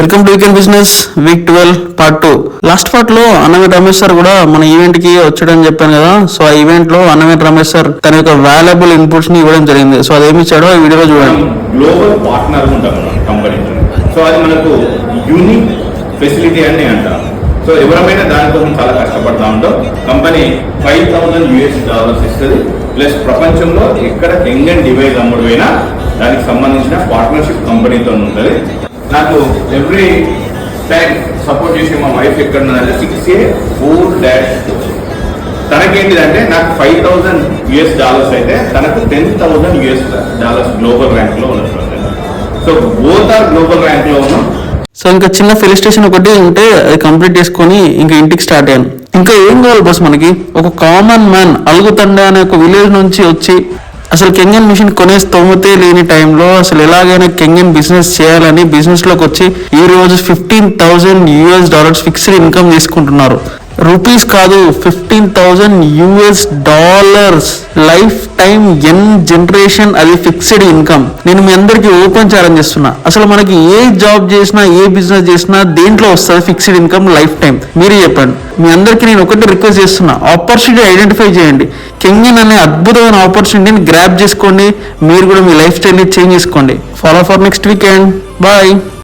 Welcome to weekend business week 12 part 2. Last part లో అన్నమేట Ramesh sir కూడా మన ఈవెంట్ కి వచ్చాడని చెప్పాను కదా. సో ఆ ఈవెంట్ లో అన్నమేట రమేష్ సార్ తన యొక్క వాల్యుబుల్ ఇన్పుట్స్ ని ఇవ్వడం జరిగింది. సో అదేమి ఇచ్చాడో ఈ వీడియోలో చూడండి. గ్లోబల్ పార్ట్నర్ ఉంటాం మనం కంపెనీ. సో అది మనకు యూనిక్ ఫెసిలిటీ అని అంటాం. సో ఎవరైనా దానికోసం చాలా కష్టపడతా ఉంటాం. కంపెనీ $5,000 ఇస్తుంది. ప్లస్ ప్రపంచంలో ఎక్కడ కెంగన్ డివైస్ అమ్ముడు పోయినా దానికి సంబంధించిన పార్ట్నర్షిప్ కంపెనీతో ఉంటుంది. నాకు ఎవ్రీ టైం సపోర్ట్ చేసే మా వైఫ్ ఎక్కడ ఉన్నదంటే 6A4-2. తనకేంటిదంటే నాకు $5,000 అయితే తనకు $10,000 గ్లోబల్ ర్యాంక్ లో ఉన్నట్టు. So both are global rank లో ఉన్నాం. సో ఇంకా చిన్న ఫెలిస్టేషన్ ఒకటి ఉంటే అది కంప్లీట్ చేసుకొని ఇంకా ఇంటికి స్టార్ట్ అయ్యాను. ఇంకా ఏం కావాలి బస్ మనకి? ఒక కామన్ మ్యాన్ అలుగుతండ అనే ఒక విలేజ్ నుంచి వచ్చి అసలు కెంగన్ మిషన్ కొనే స్తోమతే లేని టైంలో అసలు ఎలాగైనా కెంగన్ బిజినెస్ చేయాలని బిజినెస్ లోకి వచ్చి ఈ రోజు $15,000 ఫిక్స్డ్ ఇన్కమ్ తీసుకుంటున్నారు. రూపీస్ కాదు, $15,000 లైఫ్ టైం జనరేషన్, అది ఫిక్స్డ్ ఇన్కమ్. నేను మీ అందరికి ఓపెన్ ఛాలెంజ్ చేస్తున్నా. అసలు మనకి ఏ జాబ్ చేసినా ఏ బిజినెస్ చేసినా దేంట్లో వస్తుంది ఫిక్స్డ్ ఇన్కమ్ లైఫ్ టైం? మీరే చెప్పండి. మీ అందరికి నేను ఒకటి రిక్వెస్ట్ చేస్తున్నా, ఆపర్చునిటీ ఐడెంటిఫై చేయండి. కెంగన్ అనే అద్భుతమైన ఆపర్చునిటీని గ్రాప్ చేసుకోండి. మీరు కూడా మీ లైఫ్ స్టైల్ని చేంజ్ చేసుకోండి. Follow for next weekend. Bye.